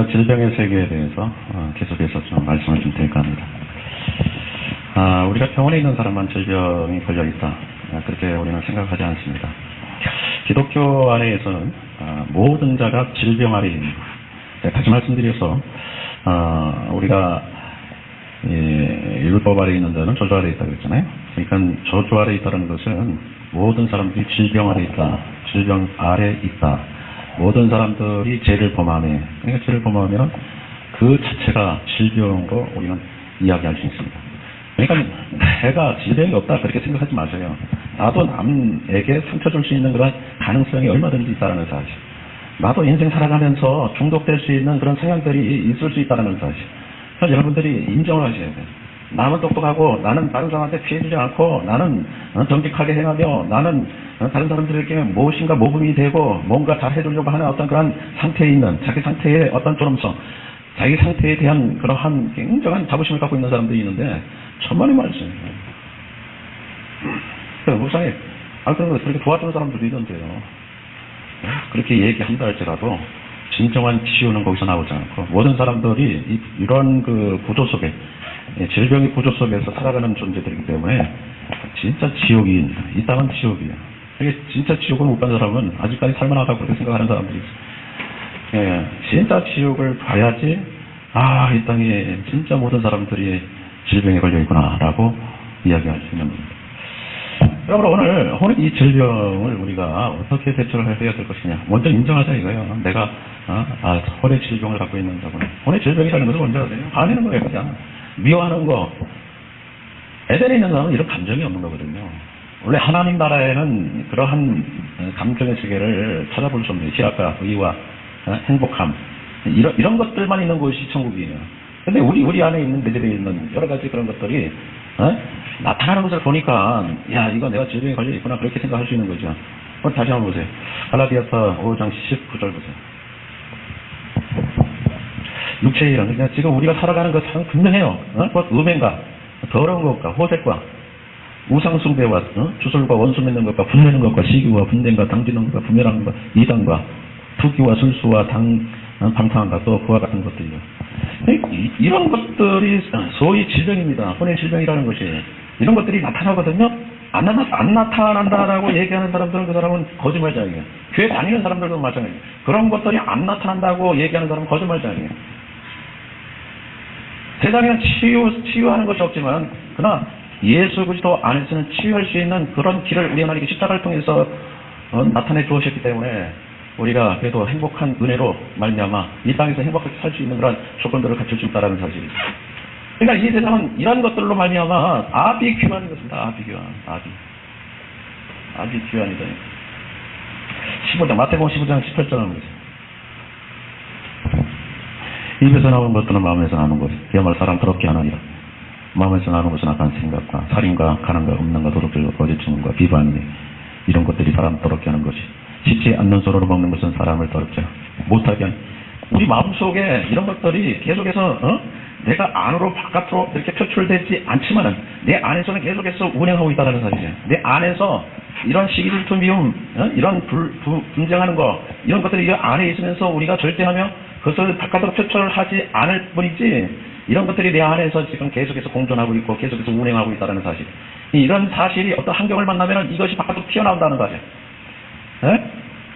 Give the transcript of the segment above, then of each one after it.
우리가 질병의 세계에 대해서 계속해서 좀 말씀을 좀 드릴까 합니다. 우리가 병원에 있는 사람만 질병이 걸려있다, 그렇게 우리는 생각하지 않습니다. 기독교 안에서는 모든 자가 질병 아래에 있는 것. 다시 말씀드려서 우리가 율법 아래에 있는 자는 저주 아래에 있다고 했잖아요. 그러니까 저주 아래에 있다는 것은 모든 사람들이 질병 아래에 있다, 질병 아래에 있다. 모든 사람들이 죄를 범하네. 그러니까 죄를 범하면 그 자체가 질병으로 우리는 이야기할 수 있습니다. 그러니까 내가 질병이 없다 그렇게 생각하지 마세요. 나도 남에게 상처 줄 수 있는 그런 가능성이 얼마든지 있다는 사실. 나도 인생 살아가면서 중독될 수 있는 그런 성향들이 있을 수 있다는 사실. 그래서 여러분들이 인정을 하셔야 돼요. 남은 똑똑하고 나는 다른 사람한테 피해주지 않고 나는 정직하게 행하며 나는 다른 사람들에게 무엇인가 모범이 되고 뭔가 잘 해주려고 하는 어떤 그런 상태에 있는 자기 상태의 어떤 존엄성, 자기 상태에 대한 그러한 굉장한 자부심을 갖고 있는 사람들이 있는데 천만의 말씀이에요. 목사님, 그렇게 도와주는 사람들도 있는데요. 그렇게 얘기한다 할지라도 진정한 치유는 거기서 나오지 않고 모든 사람들이 이런 그 구조 속에 질병의 구조 속에서 살아가는 존재들이기 때문에 진짜 지옥이 이 땅은 지옥이에요. 이게 진짜 지옥을 못 간 사람은 아직까지 살만하다고 그렇게 생각하는 사람들이 있어요. 진짜 지옥을 봐야지 이 땅에 진짜 모든 사람들이 질병에 걸려 있구나 라고 이야기할 수 있는 겁니다. 여러분, 오늘 이 질병을 우리가 어떻게 대처를 해야 될 것이냐. 먼저 인정하자 이거예요. 내가 혼의 질병을 갖고 있는다고요. 혼의 질병이라는 것을 먼저 아세요? 반하는 거예요. 그냥 미워하는 거. 에덴에 있는 사람은 이런 감정이 없는 거거든요. 원래 하나님 나라에는 그러한 감정의 세계를 찾아볼 수 없는 희락과 의와 행복함, 이런 것들만 있는 곳이 천국이에요. 근데 우리 안에 있는 내재되어 있는 여러 가지 그런 것들이 나타나는 것을 보니까 이거 내가 질병에 걸려 있구나 그렇게 생각할 수 있는 거죠. 다시 한번 보세요. 갈라디아서 5장 19절 보세요. 육체의 일은 그러니까 지금 우리가 살아가는 것은 분명해요. 음행과 더러운 것과 호색과 우상숭배와 주술과 원수 맺는 것과 분내는 것과 시기와 분냄과 당지는 것과 부멸함과 이단과 투기와 술수와 방탕함과 또 그와 같은 것들이요. 이런 것들이 소위 질병입니다. 혼의 질병이라는 것이. 이런 것들이 나타나거든요. 안 나타난다라고 얘기하는 사람들은 그 사람은 거짓말장이에요. 교회 다니는 사람들도 마찬가지예요. 그런 것들이 안 나타난다고 얘기하는 사람은 거짓말장이에요. 세상에는 치유하는 것이 없지만 그러나 예수 그리스도 안에서는 치유할 수 있는 그런 길을 우리 하나님께 십자가를 통해서 나타내 주셨기 때문에 우리가 그래도 행복한 은혜로 말미암아 이 땅에서 행복하게 살 수 있는 그런 조건들을 갖출 수 있다는 사실. 그러니까 이 세상은 이런 것들로 말미암아 아비 귀환인 것입니다. 아비 귀환. 아비 귀환이다. 15장 마태복음 15장 18절을 보세요. 입에서 나오는 것들은 마음에서 나오는 것, 그야말로 사람 더럽게 하느니라. 마음에서 나오는 것은 악한 생각과 살인과 가난과 음란과 도둑질과 거짓 증언과 비방이 이런 것들이 사람 더럽게 하는 것이. 씻지 않는 손으로 먹는 것은 사람을 더럽지 못하게 하는. 우리 마음속에 이런 것들이 계속해서 내가 안으로 바깥으로 이렇게 표출되지 않지만은 내 안에서는 계속해서 운행하고 있다는 사실이에요. 내 안에서 이런 시기질투 미움, 이런 분쟁하는 거, 이런 것들이 이 안에 있으면서 우리가 절제하며 그것을 바깥으로 표출하지 않을 뿐이지 이런 것들이 내 안에서 지금 계속해서 공존하고 있고 계속해서 운행하고 있다는 사실. 이런 사실이 어떤 환경을 만나면 이것이 바깥으로 튀어나온다는 거죠.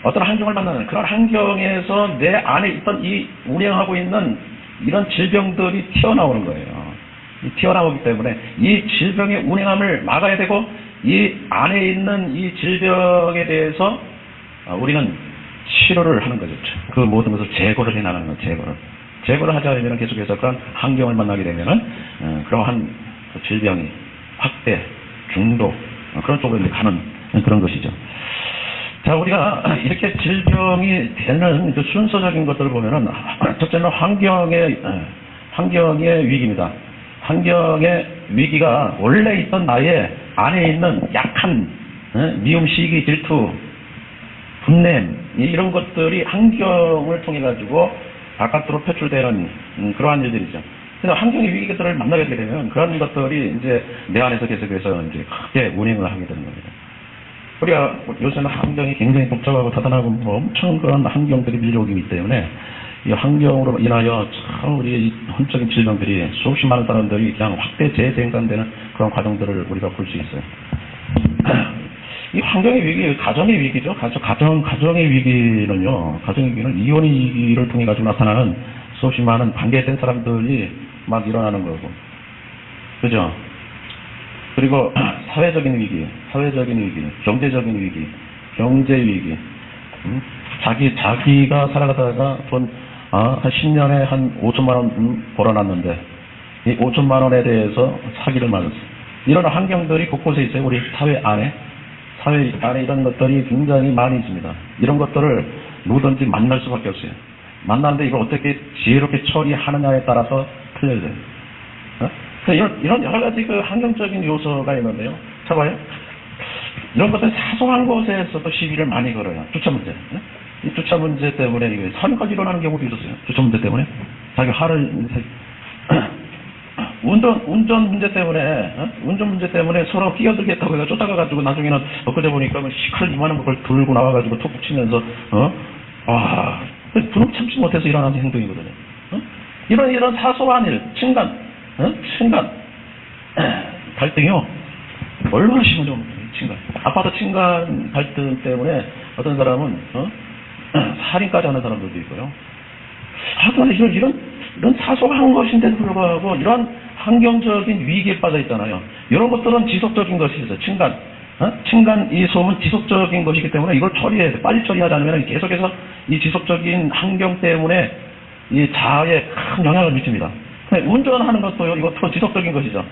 어떤 환경을 만나는 그런 환경에서 내 안에 있던 이 운행하고 있는 이런 질병들이 튀어나오는 거예요. 튀어나오기 때문에 이 질병의 운행함을 막아야 되고 이 안에 있는 이 질병에 대해서 우리는 치료를 하는 거죠. 그 모든 것을 제거를 해나가는 거예요. 제거를 하자 하면 계속해서 그런 환경을 만나게 되면은 그러한 질병이 확대, 중독 그런 쪽으로 이제 가는 그런 것이죠. 자, 우리가 이렇게 질병이 되는 그 순서적인 것들을 보면은 첫째는 환경의 위기입니다. 환경의 위기가 원래 있던 나의 안에 있는 약한 미움, 시기, 질투, 분냄 이런 것들이 환경을 통해 가지고 바깥으로 표출되는 그러한 일들이죠. 그래서 환경의 위기들을 만나게 되면 그런 것들이 이제 내 안에서 계속해서 이제 크게 운행을 하게 되는 겁니다. 우리가 요새는 환경이 굉장히 복잡하고 다단하고 엄청 그런 환경들이 밀려오기 때문에 이 환경으로 인하여 참 우리 혼적인 질병들이 수없이 많은 사람들이 그냥 확대 재생산되는 그런 과정들을 우리가 볼 수 있어요. 이 환경의 위기, 가정의 위기죠. 가정의 위기는요, 가정의 위기는 이혼의 위기를 통해 가지고 나타나는 수없이 많은 관계된 사람들이 막 일어나는 거고. 그죠? 그리고 사회적인 위기, 경제적인 위기, 경제 위기. 자기가 살아가다가 한 10년에 한 5천만 원 벌어놨는데, 이 5천만 원에 대해서 사기를 맞았어. 이런 환경들이 곳곳에 있어요. 우리 사회 안에 이런 것들이 굉장히 많이 있습니다. 이런 것들을 누구든지 만날 수밖에 없어요. 만나는데 이걸 어떻게 지혜롭게 처리하느냐에 따라서 틀려야 돼요. 이런 여러 가지 그 환경적인 요소가 있는데요. 자, 봐요. 이런 것들 사소한 것에서도 시비를 많이 걸어요. 주차 문제. 이 주차 문제 때문에 이게 산까지 일어나는 경우도 있었어요. 주차 문제 때문에. 자기 화를, 운전 문제 때문에 서로 끼어들겠다고 해서 쫓아가가지고 나중에는 엊그제 보니까 시칼 이만한 걸 들고 나와가지고 톡톡 치면서, 분홍 참지 못해서 일어나는 행동이거든요. 이런 사소한 일, 친간 갈등이요. 얼마나 심하죠, 친간. 아파트 친간 갈등 때문에 어떤 사람은, 살인까지 하는 사람들도 있고요. 하여튼 이런 사소한 것인데도 불구하고 이런 환경적인 위기에 빠져 있잖아요. 이런 것들은 지속적인 것이죠. 친간 이 소음은 지속적인 것이기 때문에 이걸 처리해야 돼. 빨리 처리하지 않으면 계속해서 이 지속적인 환경 때문에 이 자아에 큰 영향을 미칩니다. 운전하는 것도요, 이것도 지속적인 것이죠.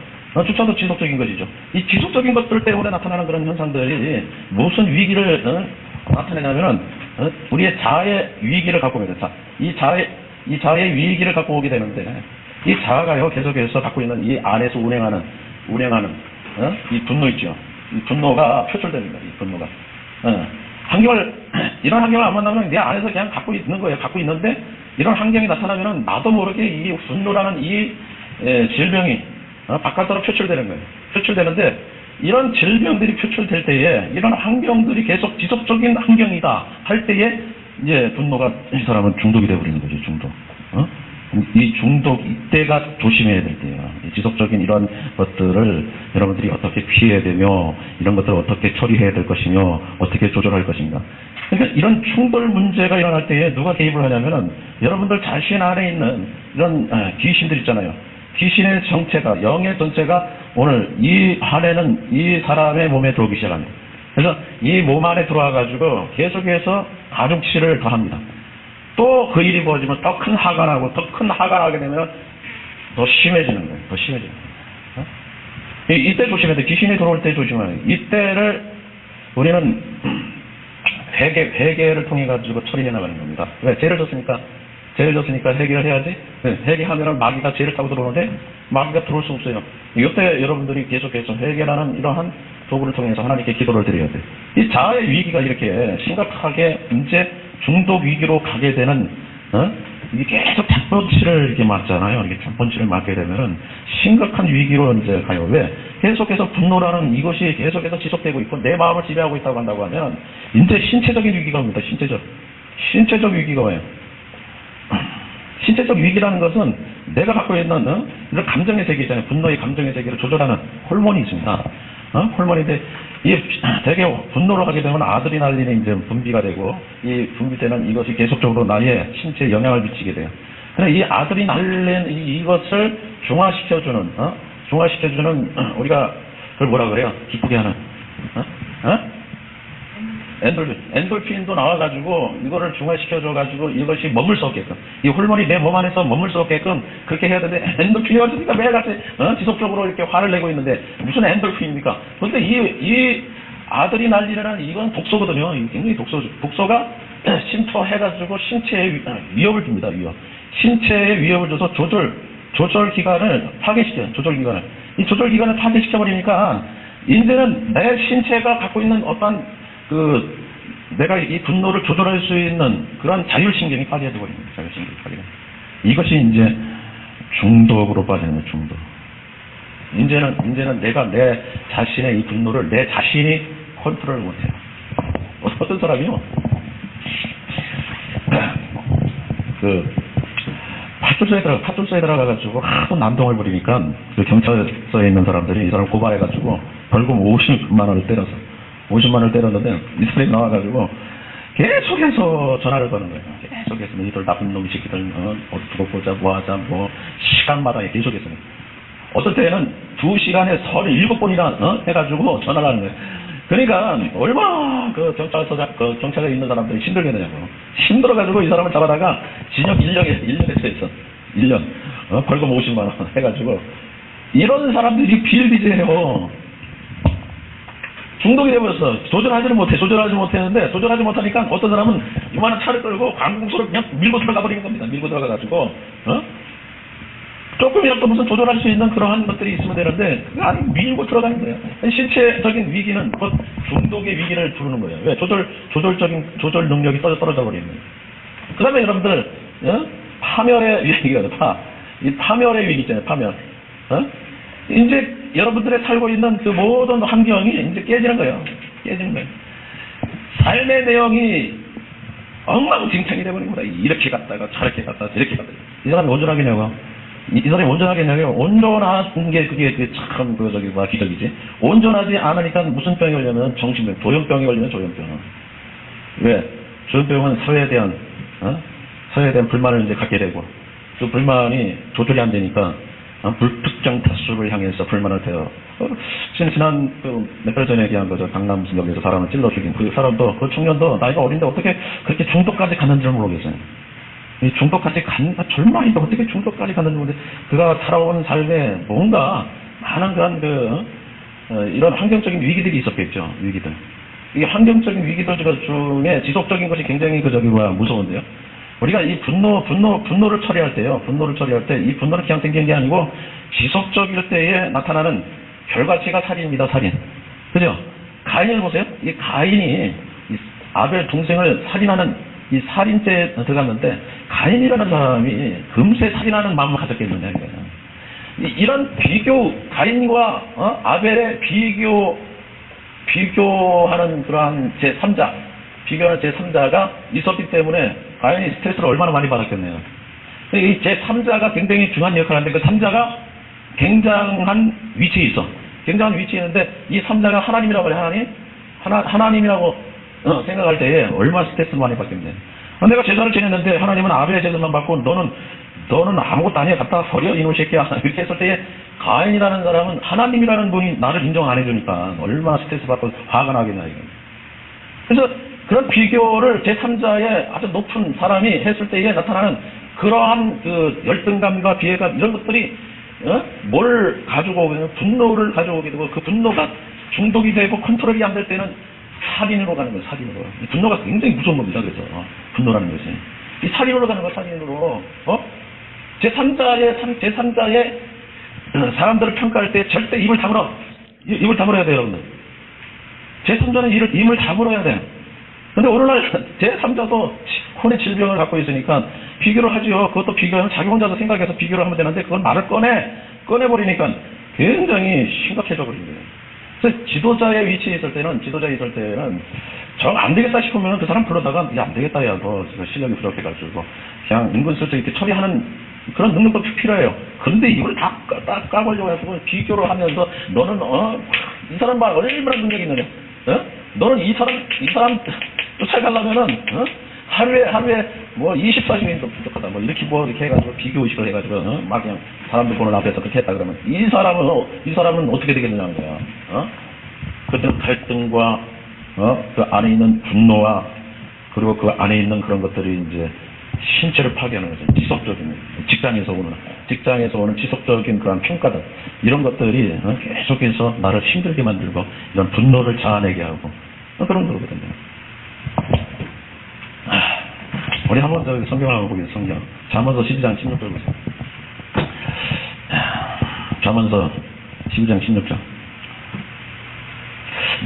주차도 지속적인 것이죠. 이 지속적인 것들 때문에 나타나는 그런 현상들이 무슨 위기를 나타내냐면은 우리의 자아의 위기를 갖고 오게 된다. 이 자아의 위기를 갖고 오게 되는데 이 자아가요 계속해서 갖고 있는 이 안에서 운행하는 이 분노 있죠. 이 분노가 표출되는 거예요. 이 분노가 이런 환경을 안 만나면 내 안에서 그냥 갖고 있는 거예요. 갖고 있는데 이런 환경이 나타나면은 나도 모르게 이 분노라는 이 질병이 바깥으로 표출되는 거예요. 표출되는데 이런 질병들이 표출될 때에 이런 환경들이 계속 지속적인 환경이다 할 때에 이제 분노가 이 사람은 중독이 되어버리는 거죠. 중독. 이 중독 이때가 조심해야 될 때예요. 지속적인 이런 것들을 여러분들이 어떻게 피해야 되며 이런 것들을 어떻게 처리해야 될 것이며 어떻게 조절할 것인가. 그러니까 이런 충돌 문제가 일어날 때에 누가 개입을 하냐면은 여러분들 자신 안에 있는 이런 귀신들 있잖아요. 귀신의 정체가, 영의 전체가 오늘 이 한해는 이 사람의 몸에 들어오기 시작합니다. 그래서 이 몸 안에 들어와가지고 계속해서 가중치를 더합니다. 또 그 일이 벌어지면 더 큰 화가 나고 더 큰 화가 나게 되면 더 심해지는 거예요. 더 심해지는 거예요. 이때 조심해야 돼. 귀신이 들어올 때 조심해야 돼. 이때를 우리는 회개를 통해 가지고 처리해 나가는 겁니다. 왜? 죄를 졌으니까 회개를 해야지. 회개하면은 마귀가 죄를 타고 들어오는데 마귀가 들어올 수 없어요. 이때 여러분들이 계속해서 회개라는 이러한 도구를 통해서 하나님께 기도를 드려야 돼요. 이 자아의 위기가 이렇게 심각하게 이제 중독 위기로 가게 되는 이게 계속 잡번치를 이렇게 맞잖아요. 이렇게 잡번치를 맞게 되면은 심각한 위기로 이제 가요. 왜? 계속해서 분노라는 이것이 계속해서 지속되고 있고 내 마음을 지배하고 있다고 한다고 하면 이제 신체적인 위기가 옵니다. 신체적 위기가 와요. 신체적 위기라는 것은 내가 갖고 있는 이런 감정의 세계 있잖아요. 분노의 감정의 세계를 조절하는 호르몬이 있습니다. 호르몬인데 이 되게 분노로 하게 되면 아드레날린이 이제 분비가 되고 이 분비되는 이것이 계속적으로 나의 신체에 영향을 미치게 돼요. 그래 이 아드레날린 이것을 중화시켜주는 우리가 그걸 뭐라 그래요? 기쁘게 하는 엔돌핀도 나와가지고 이거를 중화시켜줘가지고 이것이 머물 수 없게끔 이 호르몬이 내 몸 안에서 머물 수 없게끔 그렇게 해야 되는데 엔돌핀이 없으니까 매일같이 지속적으로 이렇게 화를 내고 있는데 무슨 엔돌핀입니까? 그런데 이 아드레날린이라는 이건 독소거든요. 굉장히 독소가 침투해가지고 신체에 위협을 줍니다. 신체에 위협을 줘서 조절 기관을 파괴시켜요. 이 조절 기관을 파괴시켜버리니까 이제는 내 신체가 갖고 있는 어떤 내가 이 분노를 조절할 수 있는 그런 자율신경이 파괴돼 버립니다. 자율신경이 파괴돼. 이것이 이제 중독으로 빠지는 거예요. 중독. 이제는 내가 내 자신의 이 분노를 내 자신이 컨트롤을 못해요. 어떤 사람이요? 파출소에 들어가가지고 하도 난동을 부리니까 그 경찰서에 있는 사람들이 이 사람 고발해가지고 벌금 50만 원을 때렸어. 50만 원을 때렸는데 이 사람이 나와가지고 계속해서 전화를 거는 거예요. 계속해서 이들 나쁜 놈 새끼들 두고 보자 뭐하자 뭐 시간마다 계속해서 어떨 때는 2시간에 37번이나 해가지고 전화를 하는 거예요. 그러니까 얼마나 그 경찰에 있는 사람들이 힘들겠느냐고. 힘들어가지고 이 사람을 잡아다가 징역 1년에 있어. 1년 벌금 50만 원 해가지고 이런 사람들이 비일비재해요. 중독이 되어버렸어. 조절하지 못했는데 조절하지 못하니까 어떤 사람은 이만한 차를 끌고 관공서로 그냥 밀고 들어가 버리는 겁니다. 밀고 들어가가지고 조금이라도 무슨 조절할 수 있는 그러한 것들이 있으면 되는데 아니 밀고 들어가는 거예요. 신체적인 위기는 곧 중독의 위기를 부르는 거예요. 왜? 조절 능력이 떨어져 버리는 거예요. 그 다음에 여러분들 파멸의 위기가 이 파멸의 위기 있잖아요. 파멸. 이제 여러분들의 살고 있는 그 모든 환경이 이제 깨지는 거예요. 깨지는 거예요. 삶의 내용이 엉망진창이 되버린 겁니다. 이렇게 갔다가 저렇게 갔다가 이렇게 갔다가 이 사람이 온전하겠냐고. 이 사람이 온전하겠냐고요. 온전한 게 그게 참 기적이지. 온전하지 않으니까 무슨 병이 걸리면 정신병, 조현병이 걸리면 조현병. 왜? 조현병은 사회에 대한 불만을 이제 갖게 되고 그 불만이 조절이 안 되니까 불특정 다수를 향해서 불만을 태워. 지난 몇 달 전에 얘기한 거죠. 강남 무슨 역에서 사람을 찔러 죽인 그 사람도 그 청년도 나이가 어린데 어떻게 그렇게 중독까지 갔는지 모르겠어요. 이 중독까지 젊은이도 어떻게 중독까지 갔는지 모르겠어요. 그가 살아온 삶에 뭔가 많은 그런 이런 환경적인 위기들이 있었겠죠. 위기들. 이 환경적인 위기들 중에 지속적인 것이 굉장히 무서운데요. 우리가 이 분노를 처리할 때요. 분노를 처리할 때 이 분노는 그냥 생기는 게 아니고 지속적일 때에 나타나는 결과체가 살인입니다. 살인. 그죠? 가인을 보세요. 이 가인이 이 아벨 동생을 살인하는 이 살인죄에 들어갔는데 가인이라는 사람이 금세 살인하는 마음을 가졌겠느냐 이거예요. 이런 가인과 아벨의 비교하는 그러한 제3자, 비교하는 제3자가 있었기 때문에 가인이 스트레스를 얼마나 많이 받았겠네요. 이 제3자가 굉장히 중요한 역할을 하는데 그 3자가 굉장한 위치에 있어. 굉장한 위치에 있는데 이 3자가 하나님이라고 그래. 하나님이라고 생각할 때에 얼마나 스트레스를 많이 받겠네. 내가 제사를 지냈는데 하나님은 아벨의 제사만 받고 너는 아무것도 아니야. 갖다 버려 이놈 새끼야. 이렇게 했을 때에 가인이라는 사람은 하나님이라는 분이 나를 인정 안 해주니까 얼마나 스트레스 받고 화가 나겠냐 이거. 그래서 그런 비교를 제3자의 아주 높은 사람이 했을 때에 나타나는 그러한 그 열등감과 비애감 이런 것들이 뭘 가지고 오게 되면 분노를 가져오게 되고 그 분노가 중독이 되고 컨트롤이 안 될 때는 살인으로 가는 거예요. 살인으로. 분노가 굉장히 무서운 겁니다. 그래서 분노라는 것이 이 살인으로 가는 거예요. 살인으로. 제3자의 사람들을 평가할 때 절대 입을 다물어야 돼요, 여러분들. 제3자는 입을 다물어야 돼요. 근데 오늘날 제3자도 혼의 질병을 갖고 있으니까 비교를 하지요. 그것도 비교하면 자기 혼자서 생각해서 비교를 하면 되는데 그걸 말을 꺼내버리니까 굉장히 심각해져 버린 거예요. 그래서 지도자의 위치에 있을 때는 정 안 되겠다 싶으면 그 사람 불러다가 야 안 되겠다 야 너 실력이 부족해가지고 그냥 은근슬쩍 이렇게 처리하는 그런 능력도 필요해요. 그런데 이걸 다 까버리려고 해서 비교를 하면서 너는 이 사람 말 얼마나 능력이 있느냐. 너는 이 사람 쫓아가려면은 하루에 뭐 24시간도 부족하다 뭐 이렇게 해가지고 비교의식을 해가지고 막 그냥 사람들 보는 앞에서 그렇게 했다 그러면 이 사람은 어떻게 되겠느냐는 거야. 그때는 갈등과 그 안에 있는 분노와 그리고 그 안에 있는 그런 것들이 이제 신체를 파괴하는 거죠. 지속적인 직장에서 오는 지속적인 그런 평가들 이런 것들이 계속해서 나를 힘들게 만들고 이런 분노를 자아내게 하고 그런 거거든요. 우리 한번 성경을 한번 보겠습니다. 성경 잠언서 12장 16절 보세요. 잠언서 12장 16절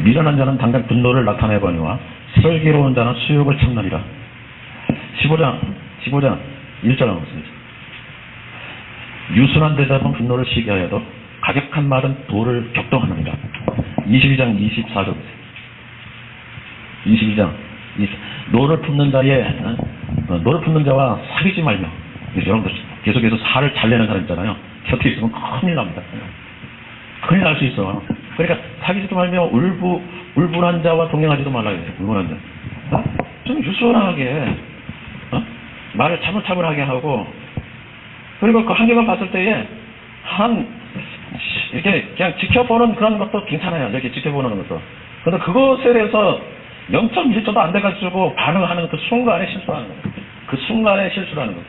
미련한 자는 당장 분노를 나타내거니와 슬기로운 자는 수욕을 참느니라. 15장 1절 한번 보겠습니다. 유순한 대답은 분노를 시게 하여도 가격한 말은 돌을 격동하느니라. 22장 24절 보세요. 22장 노를 품는 자와 사귀지 말며 여러분들 계속해서 살을 잘 내는 사람 있잖아요. 곁에 있으면 큰일 납니다. 큰일 날 수 있어. 그러니까 사귀지도 말며 울분한 자와 동행하지도 말라야 돼. 울분한 자. 좀 유순하게, 말을 차분차분하게 하고, 그리고 그 한 개만 봤을 때에, 이렇게 그냥 지켜보는 그런 것도 괜찮아요. 이렇게 지켜보는 것도. 근데 그것에 대해서 0.1초도 안 돼가지고 반응하는 그 순간에 실수하는 거예요. 그 순간에 실수하는 거예요.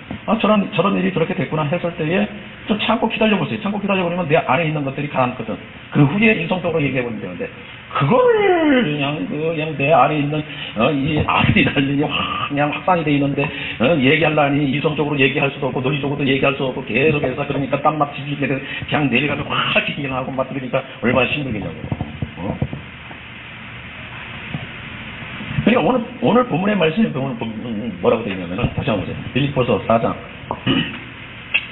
저런 일이 그렇게 됐구나 했을 때에 좀 참고 기다려보세요. 참고 기다려보면 내 안에 있는 것들이 가라앉거든. 그 후에 이성적으로 얘기해보면 되는데, 그걸 그냥 내 안에 있는, 이 아드리날린이 그냥 확산이 돼 있는데, 얘기하려니 이성적으로 얘기할 수도 없고, 논리적으로도 얘기할 수 없고, 계속해서 그러니까 땀막 지지게 돼, 그냥 내려가서 확 기기하고 막 그러니까 얼마나 힘들겠냐고. 그러니까 오늘 본문의 말씀이 뭐라고 되어 있냐면은, 다시 한번 보세요. 빌립보서 4장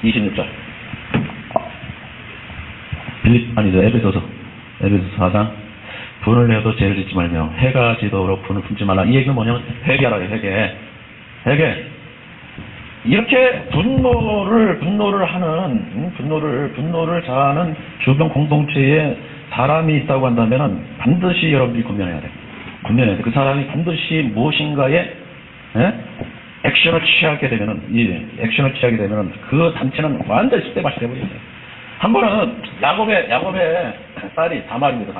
26절. 에베소서 4장. 분을 내어도 죄를 짓지 말며 해가 지도록 분을 품지 말라. 이 얘기는 뭐냐면 회개하라요. 회개. 이렇게 분노를 자하는 주변 공동체에 사람이 있다고 한다면은 반드시 여러분들이 군면해야 돼. 그 사람이 반드시 무엇인가에 액션을 취하게 되면은 그 단체는 완전히 쑥대밭이 되어버립니다. 한 번은 야곱의 딸이 다말입니다.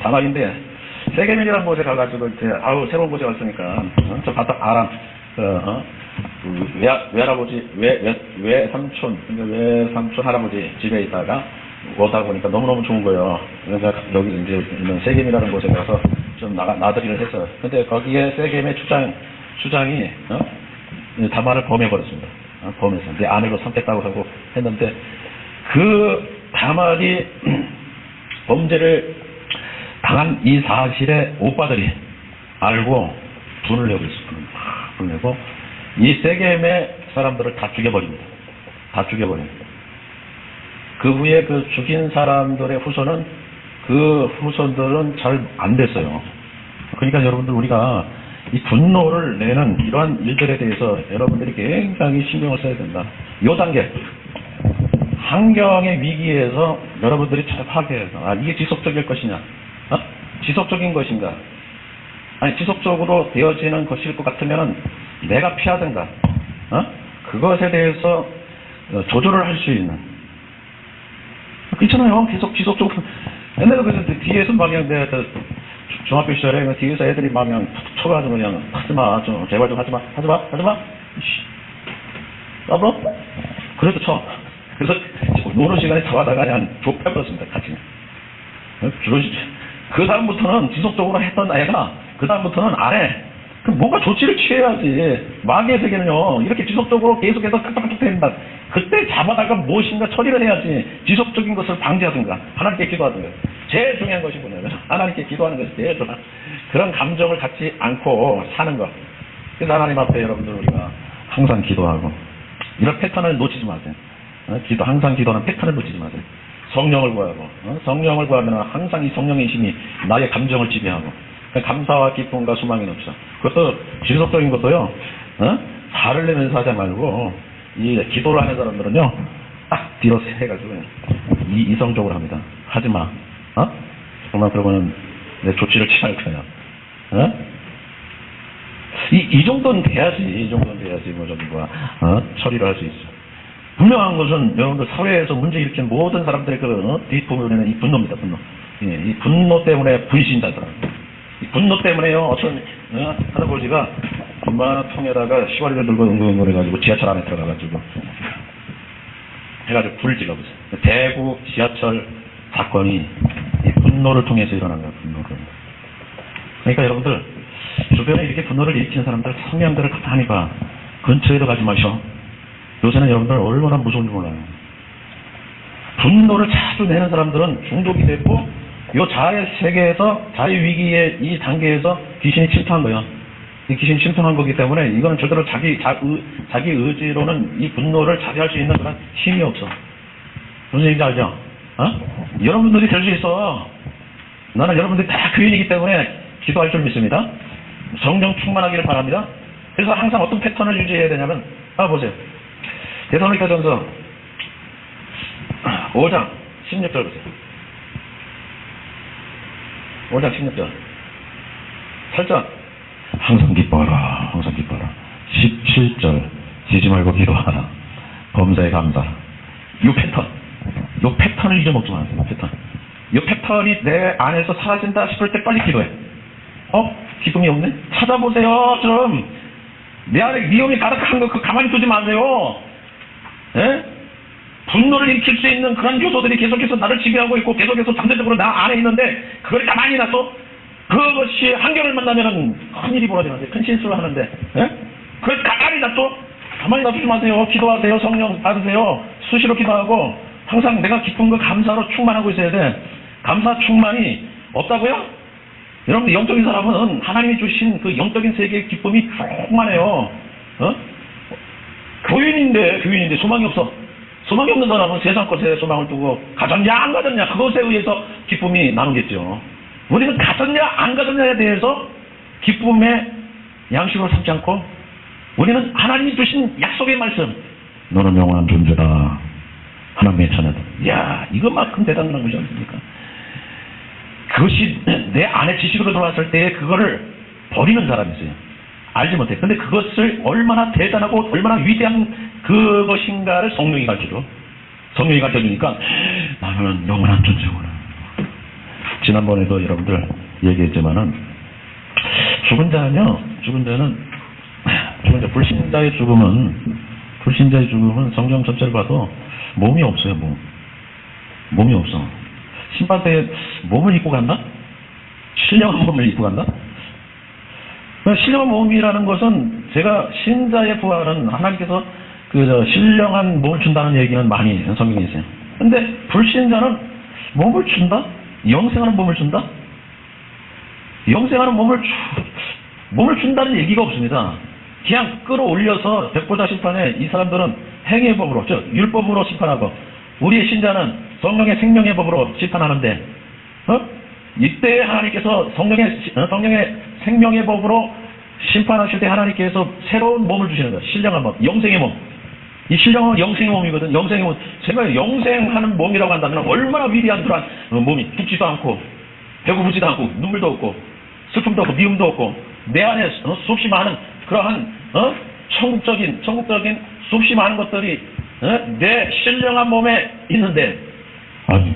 다말인데 세겜이라는 곳에 가가지고 이제 새로운 곳에 왔으니까 저 바닥 아람 외삼촌 할아버지 집에 있다가 오다 보니까 너무너무 좋은 거예요. 그러니까 여기 이제 있는 세겜이라는 곳에 가서 좀 나들이를 했어요. 근데 거기에 세겜의 주장이 다말을 범해버렸습니다. 범해서 내 아내로 삼겠다고 하고 했는데, 그 다말이 범죄를 당한 이 사실에 오빠들이 알고 분을 내고 있어요. 분을 내고 이 세겜의 사람들을 다 죽여버립니다. 그 후에 그 죽인 사람들의 후손들은 잘 안 됐어요. 그러니까 여러분들, 우리가 이 분노를 내는 이러한 일들에 대해서 여러분들이 굉장히 신경을 써야 된다. 요 단계, 환경의 위기에서 여러분들이 잘 파악해서, 이게 지속적일 것이냐, 지속적인 것인가, 아니 지속적으로 되어지는 것일 것 같으면은 내가 피하든가, 그것에 대해서 조절을 할 수 있는. 있잖아요. 계속 지속적으로. 옛날에 그 뒤에서 막 그냥 내가 중학교 시절에 뒤에서 애들이 막 그냥 쳐가지고 그냥 하지마, 좀 제발 좀 하지마. 여보? 그래도 쳐. 그래서 노는 시간에 잡아다가 그냥 좁혀버렸습니다. 같이. 그 다음부터는 지속적으로 했던 애가 그 다음부터는 안 해. 뭔가 조치를 취해야지. 마귀의 세계는요, 이렇게 지속적으로 계속해서 깍깍깍 된다. 그때 잡아다가 무엇인가 처리를 해야지. 지속적인 것을 방지하든가, 하나님께 기도하든가. 제일 중요한 것이 뭐냐면, 하나님께 기도하는 것이 제일 중요한. 그런 감정을 갖지 않고 사는 것. 그래서 하나님 앞에 여러분들 우리가 항상 기도하고, 이런 패턴을 놓치지 마세요. 항상 기도하는 패턴을 놓치지 마세요. 성령을 구하고, 성령을 구하면 항상 이 성령의 힘이 나의 감정을 지배하고, 감사와 기쁨과 소망이 넘쳐. 그것도 지속적인 것도요, 화를 내면서 하지 말고, 이 기도를 하는 사람들은요, 딱 뒤로 해가지고, 이성적으로 합니다. 하지 마. 정말 그러면은 내 조치를 취할 거야. 이 정도는 돼야지, 뭐 좀 처리를 할 수 있어. 분명한 것은 여러분들 사회에서 문제 일으킨 모든 사람들의 뒷부분에는 이 분노입니다, 분노. 이 분노 때문에 분신자들. 이 분노 때문에요, 어떤, 할아버지가 얼마나 통에다가 시와리를 들고 응급응급 해가지고 지하철 안에 들어가가지고 해가지고 불을 질러보세요. 대구 지하철 사건이 이 분노를 통해서 일어난 거예요, 분노를. 그러니까 여러분들, 주변에 이렇게 분노를 일으키는 사람들, 성향들을 가만히 봐. 근처에도 가지 마셔. 요새는 여러분들 얼마나 무서운지 몰라요. 분노를 자주 내는 사람들은 중독이 됐고, 요 자아의 세계에서, 자아의 위기의 이 단계에서 귀신이 침투한 거예요. 이 귀신이 침투한 거기 때문에 이거는 절대로 자기 의지로는 이 분노를 자제할 수 있는 그런 힘이 없어. 무슨 얘기인지 알죠? 여러분들이 될 수 있어. 나는 여러분들이 다 교인이기 때문에 기도할 줄 믿습니다. 성령 충만하기를 바랍니다. 그래서 항상 어떤 패턴을 유지해야 되냐면, 보세요. 데살로니가전서 5장 16절 보세요. 5장 16절. 8절. 항상 기뻐하라. 항상 기뻐하라. 17절. 지지 말고 기도하라. 범사에 감사하라. 요 패턴을 잊어먹지 마세요. 요 패턴이 내 안에서 사라진다 싶을 때 빨리 기도해. 기쁨이 없네? 찾아보세요. 좀. 내 안에 위험이 가득한 거 가만히 두지 마세요. 예? 분노를 일으킬 수 있는 그런 요소들이 계속해서 나를 지배하고 있고 계속해서 잠재적으로 나 안에 있는데 그걸 가만히 놔둬? 그것이 한결을 만나면 큰일이 벌어지는데 큰 실수를 하는데 예? 그걸 가만히 놔둬? 가만히 놔두지 마세요. 기도하세요. 성령 받으세요. 수시로 기도하고 항상 내가 기쁜 거 감사로 충만하고 있어야 돼. 감사 충만이 없다고요? 여러분들 영적인 사람은 하나님이 주신 그 영적인 세계의 기쁨이 충만해요. 교인인데 소망이 없어. 소망이 없는 사람은 세상 것에 소망을 두고 가졌냐 안 가졌냐 그것에 의해서 기쁨이 나누겠죠. 우리는 가졌냐 안 가졌냐에 대해서 기쁨의 양식으로 삼지 않고 우리는 하나님이 주신 약속의 말씀 너는 영원한 존재다. 하나님의 자녀다. 이야 이것만큼 대단한 거지 않습니까? 그것이 내 안에 지식으로 들어왔을 때 그거를 버리는 사람이 있어요. 알지 못해. 근데 그것을 얼마나 대단하고 얼마나 위대한 그것인가를 성령이 가르쳐줘. 성령이 가르쳐주니까 나는 영원한 존재구나. 지난번에도 여러분들 얘기했지만은 죽은 자는 불신자의 죽음은 성경 전체를 봐도 몸이 없어요. 몸이 없어. 심판대에 몸을 입고 간다? 신령한 몸을 입고 간다? 신령한 몸이라는 것은 제가 신자의 부활은 하나님께서 신령한 몸을 준다는 얘기는 많이 성경에 있어요. 근데 불신자는 몸을 준다? 영생하는 몸을 준다? 영생하는 몸을 준다는 얘기가 없습니다. 그냥 끌어올려서 백보자 심판에 이 사람들은 행위의 법으로, 율법으로 심판하고 우리의 신자는 성령의 생명의 법으로 심판하는데 이때 하나님께서 성령의 생명의 법으로 심판하실 때 하나님께서 새로운 몸을 주시는 거예요. 신령한 몸, 영생의 몸. 이 신령은 영생의 몸이거든. 영생의 몸. 생각해 영생하는 몸이라고 한다면 얼마나 위대한 그런 몸이 죽지도 않고 배고프지도 않고 눈물도 없고 슬픔도 없고 미움도 없고 내 안에 수없이 많은 그러한 천국적인 수없이 많은 것들이 내 신령한 몸에 있는데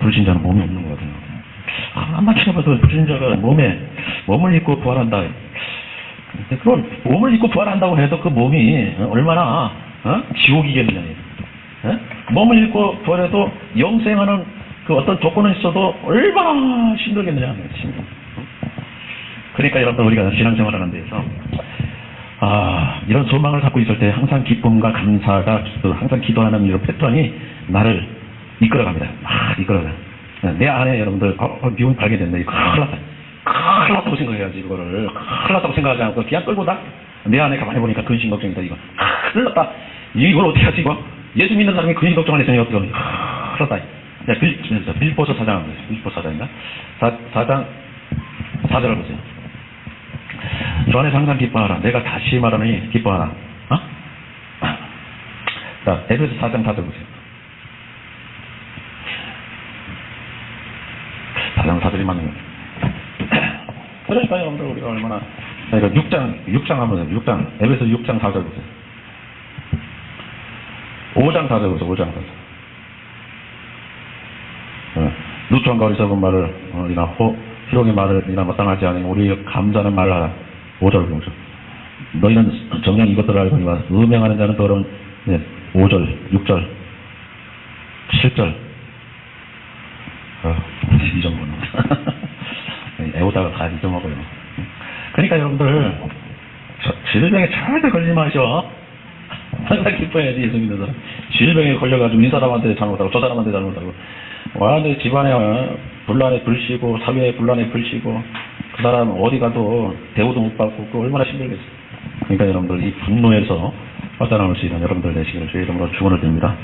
불신자는 몸이 없는 것 같아요. 아마 생각해봐도 불신자가 몸을 입고 부활한다. 그런 몸을 입고 부활한다고 해도 그 몸이 얼마나 지옥이겠느냐. 몸을 입고 부활해도 영생하는 그 어떤 조건은 있어도 얼마나 힘들겠느냐. 그러니까 여러분 우리가 신앙생활하는 데에서 이런 소망을 갖고 있을 때 항상 기쁨과 감사가 항상 기도하는 이런 패턴이 나를 이끌어갑니다. 이끌어가. 내 안에 여러분들 미움이 발견됐네. 이거 큰일 났다고 생각해야지. 이거를 큰일 났다고 생각하지 않고 그냥 끌고 다 내 안에 가만히 보니까 근심 걱정이다. 이거 큰일 났다. 이걸 어떻게 하지 이거? 예수 믿는 사람이 근심 걱정 안 했으니 어떡하니? 큰일 났다. 빌보서 4장 빌보서 4장인가? 4장 4절을 보세요. 주 안에서 항상 기뻐하라. 내가 다시 말하니 기뻐하라. 자, 에베소 4장 4절 보세요. 4장 4절이 맞는 거예요. 그러니까 여러분들 우리가 얼마나 6장 한번 보세요. 6장 에베소 6장 4절 보세요. 5장 4절 보세요. 5장 4절. 누추한 어리석은 말을 이나 희롱의 말을 이나 마땅하지 않으니 우리 감사하는 말을 하라. 5절 보세요. 너희는 정녕 이것들을 알거니와 음행하는 자는 더러운 5절 6절 7절 이 정도는 애우다가 다 잊어먹어요. 그러니까 여러분들 질병에 절대 걸리지 마셔. 항상 기뻐해야지. 예수 믿는 사람 질병에 걸려가지고 이 사람한테 잘못하고 저 사람한테 잘못하고 내 집안에 분란에 불씨고 사회에 분란에 불씨고 그 사람 어디 가도 대우도 못 받고 그 얼마나 힘들겠어. 그러니까 여러분들 이 분노에서 빠져나올 수 있는 여러분들 되시기를 주의 이름으로 축원을 드립니다.